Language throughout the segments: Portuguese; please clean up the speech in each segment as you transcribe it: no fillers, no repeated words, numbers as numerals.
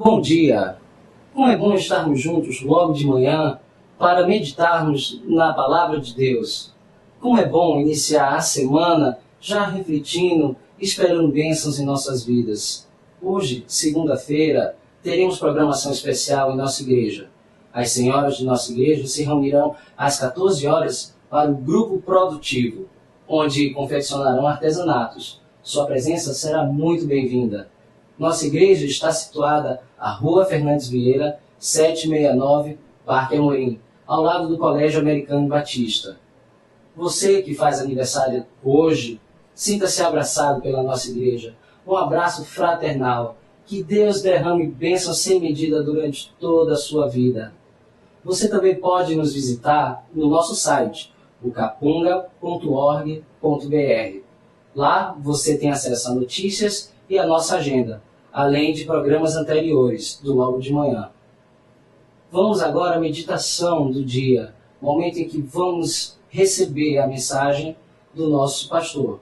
Bom dia! Como é bom estarmos juntos logo de manhã para meditarmos na Palavra de Deus. Como é bom iniciar a semana já refletindo, esperando bênçãos em nossas vidas. Hoje, segunda-feira, teremos programação especial em nossa igreja. As senhoras de nossa igreja se reunirão às 14 horas para o grupo produtivo, onde confeccionarão artesanatos. Sua presença será muito bem-vinda. Nossa igreja está situada à Rua Fernandes Vieira, 769, Parque Amorim, ao lado do Colégio Americano Batista. Você que faz aniversário hoje, sinta-se abraçado pela nossa igreja. Um abraço fraternal. Que Deus derrame bênçãos sem medida durante toda a sua vida. Você também pode nos visitar no nosso site, o capunga.org.br. Lá você tem acesso a notícias e a nossa agenda, além de programas anteriores, do logo de manhã. Vamos agora à meditação do dia, momento em que vamos receber a mensagem do nosso pastor.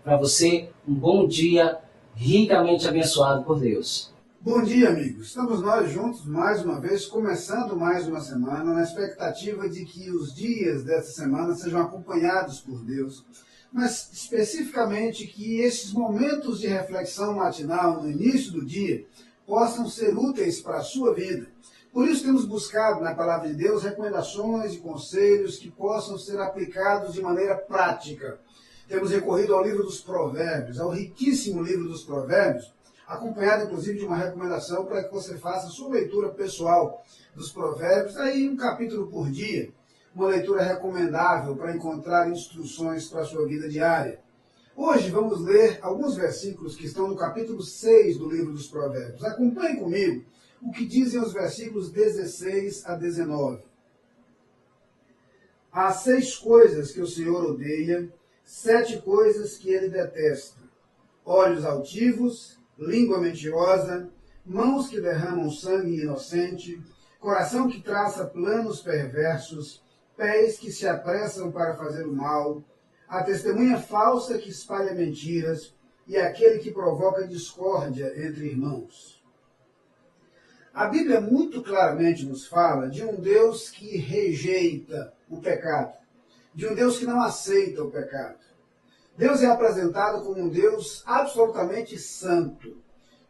Para você, um bom dia, ricamente abençoado por Deus. Bom dia, amigos. Estamos nós juntos mais uma vez, começando mais uma semana, na expectativa de que os dias dessa semana sejam acompanhados por Deus, mas especificamente que esses momentos de reflexão matinal no início do dia possam ser úteis para a sua vida. Por isso temos buscado na Palavra de Deus recomendações e conselhos que possam ser aplicados de maneira prática. Temos recorrido ao livro dos Provérbios, ao riquíssimo livro dos Provérbios, acompanhado inclusive de uma recomendação para que você faça a sua leitura pessoal dos Provérbios, aí um capítulo por dia, uma leitura recomendável para encontrar instruções para a sua vida diária. Hoje vamos ler alguns versículos que estão no capítulo 6 do livro dos Provérbios. Acompanhe comigo o que dizem os versículos 16 a 19. Há 6 coisas que o Senhor odeia, 7 coisas que ele detesta: olhos altivos, língua mentirosa, mãos que derramam sangue inocente, coração que traça planos perversos, pés que se apressam para fazer o mal, a testemunha falsa que espalha mentiras e aquele que provoca discórdia entre irmãos. A Bíblia muito claramente nos fala de um Deus que rejeita o pecado, de um Deus que não aceita o pecado. Deus é apresentado como um Deus absolutamente santo.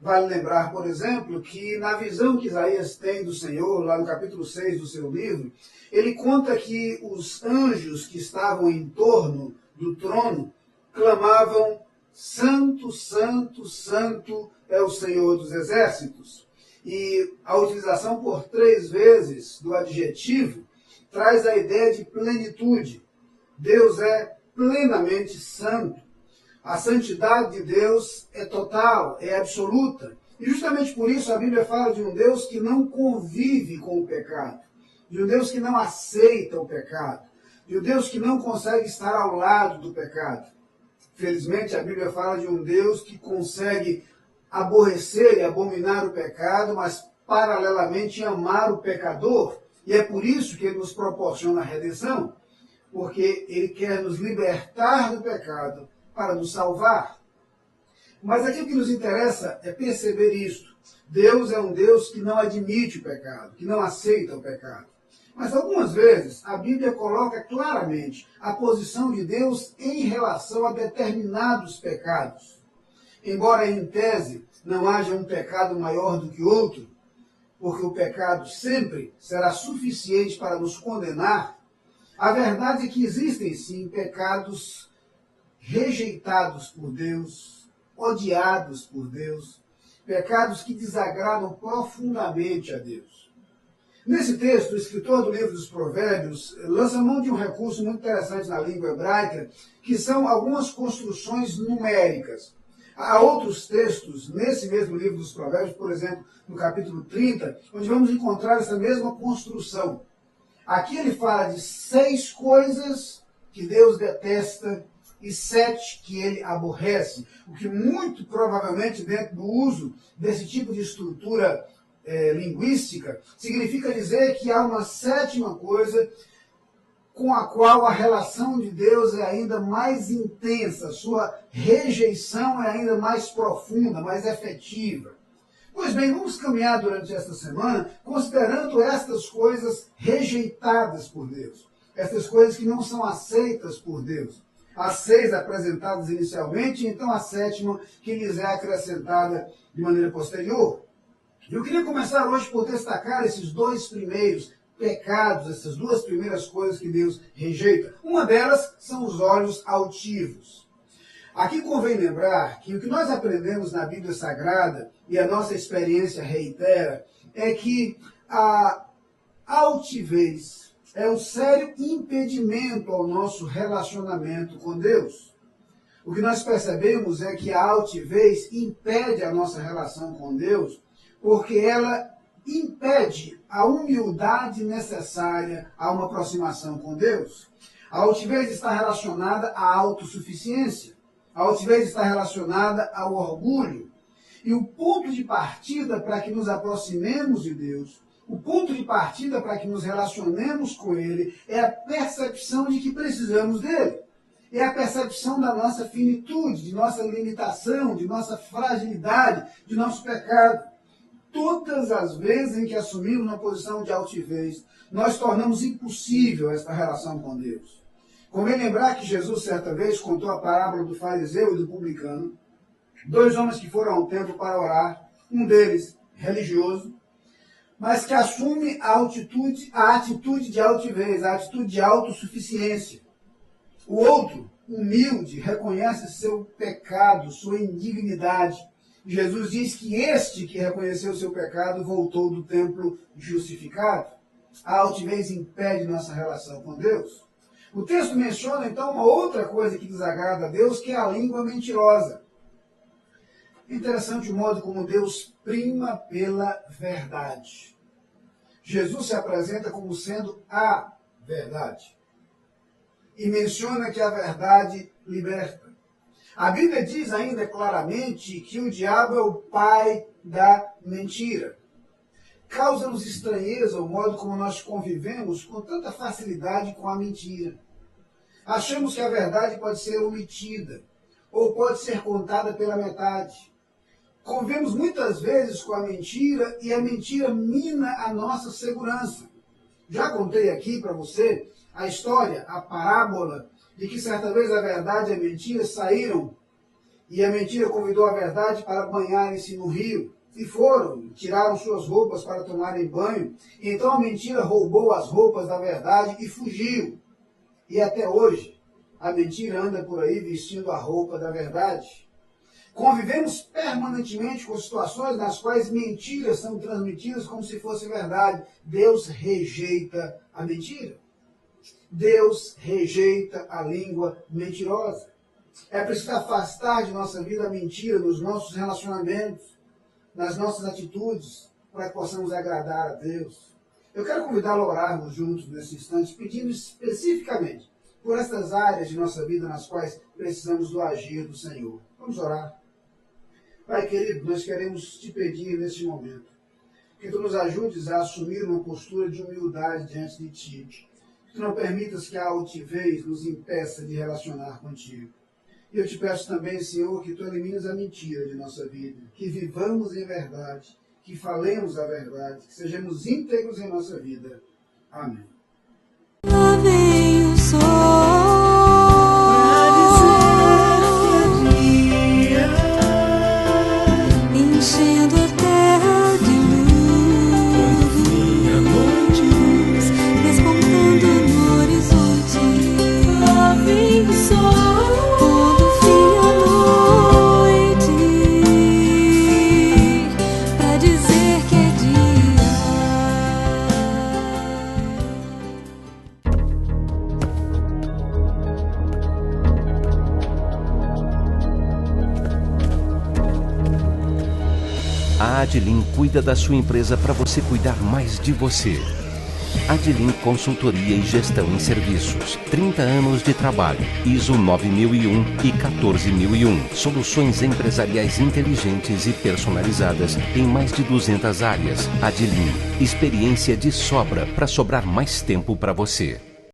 Vale lembrar, por exemplo, que na visão que Isaías tem do Senhor, lá no capítulo 6 do seu livro, ele conta que os anjos que estavam em torno do trono clamavam: Santo, Santo, Santo é o Senhor dos Exércitos. E a utilização por 3 vezes do adjetivo traz a ideia de plenitude. Deus é plenamente santo. A santidade de Deus é total, é absoluta. E justamente por isso a Bíblia fala de um Deus que não convive com o pecado, de um Deus que não aceita o pecado, de um Deus que não consegue estar ao lado do pecado. Felizmente a Bíblia fala de um Deus que consegue aborrecer e abominar o pecado, mas paralelamente amar o pecador. E é por isso que ele nos proporciona a redenção, porque ele quer nos libertar do pecado para nos salvar. Mas aqui o que nos interessa é perceber isto. Deus é um Deus que não admite o pecado, que não aceita o pecado. Mas algumas vezes a Bíblia coloca claramente a posição de Deus em relação a determinados pecados. Embora em tese não haja um pecado maior do que outro, porque o pecado sempre será suficiente para nos condenar, a verdade é que existem sim pecados rejeitados por Deus, odiados por Deus, pecados que desagradam profundamente a Deus. Nesse texto, o escritor do livro dos Provérbios lança mão de um recurso muito interessante na língua hebraica, que são algumas construções numéricas. Há outros textos nesse mesmo livro dos Provérbios, por exemplo, no capítulo 30, onde vamos encontrar essa mesma construção. Aqui ele fala de 6 coisas que Deus detesta e 7 que ele aborrece, o que muito provavelmente, dentro do uso desse tipo de estrutura linguística, significa dizer que há uma 7ª coisa com a qual a relação de Deus é ainda mais intensa, sua rejeição é ainda mais profunda, mais efetiva. Pois bem, vamos caminhar durante esta semana considerando estas coisas rejeitadas por Deus. Estas coisas que não são aceitas por Deus. As 6 apresentadas inicialmente, e então a 7ª que lhes é acrescentada de maneira posterior. Eu queria começar hoje por destacar esses 2 primeiros pecados, essas 2 primeiras coisas que Deus rejeita. Uma delas são os olhos altivos. Aqui convém lembrar que o que nós aprendemos na Bíblia Sagrada, e a nossa experiência reitera, é que a altivez é um sério impedimento ao nosso relacionamento com Deus. O que nós percebemos é que a altivez impede a nossa relação com Deus, porque ela impede a humildade necessária a uma aproximação com Deus. A altivez está relacionada à autossuficiência. A altivez está relacionada ao orgulho. E o ponto de partida para que nos aproximemos de Deus, o ponto de partida para que nos relacionemos com Ele, é a percepção de que precisamos dele. É a percepção da nossa finitude, de nossa limitação, de nossa fragilidade, de nosso pecado. Todas as vezes em que assumimos uma posição de altivez, nós tornamos impossível esta relação com Deus. Convém lembrar que Jesus, certa vez, contou a parábola do fariseu e do publicano, 2 homens que foram ao templo para orar, um deles religioso, mas que assume a atitude de altivez, a atitude de autossuficiência. O outro, humilde, reconhece seu pecado, sua indignidade. Jesus diz que este que reconheceu seu pecado voltou do templo justificado. A altivez impede nossa relação com Deus. O texto menciona, então, uma outra coisa que desagrada a Deus, que é a língua mentirosa. Interessante o modo como Deus prima pela verdade. Jesus se apresenta como sendo a verdade. E menciona que a verdade liberta. A Bíblia diz ainda claramente que o diabo é o pai da mentira. Causa-nos estranheza o modo como nós convivemos com tanta facilidade com a mentira. Achamos que a verdade pode ser omitida, ou pode ser contada pela metade. Convivemos muitas vezes com a mentira e a mentira mina a nossa segurança. Já contei aqui para você a história, a parábola, de que certa vez a verdade e a mentira saíram e a mentira convidou a verdade para banharem-se no rio. E foram, tiraram suas roupas para tomarem banho. E então a mentira roubou as roupas da verdade e fugiu. E até hoje, a mentira anda por aí vestindo a roupa da verdade. Convivemos permanentemente com situações nas quais mentiras são transmitidas como se fosse verdade. Deus rejeita a mentira. Deus rejeita a língua mentirosa. É preciso afastar de nossa vida a mentira nos nossos relacionamentos, nas nossas atitudes, para que possamos agradar a Deus. Eu quero convidá-lo a orarmos juntos nesse instante, pedindo especificamente por estas áreas de nossa vida nas quais precisamos do agir do Senhor. Vamos orar. Pai querido, nós queremos te pedir neste momento que tu nos ajudes a assumir uma postura de humildade diante de ti. Que tu não permitas que a altivez nos impeça de relacionar contigo. E eu te peço também, Senhor, que tu elimines a mentira de nossa vida, que vivamos em verdade, que falemos a verdade, que sejamos íntegros em nossa vida. Amém. Lá vem o sol pra dizer enchendo a terra de luz, despontando no horizonte. Lá vem o sol. A Adlim cuida da sua empresa para você cuidar mais de você. Adlim Consultoria e Gestão em Serviços. 30 anos de trabalho. ISO 9001 e 14001. Soluções empresariais inteligentes e personalizadas em mais de 200 áreas. Adlim. Experiência de sobra para sobrar mais tempo para você.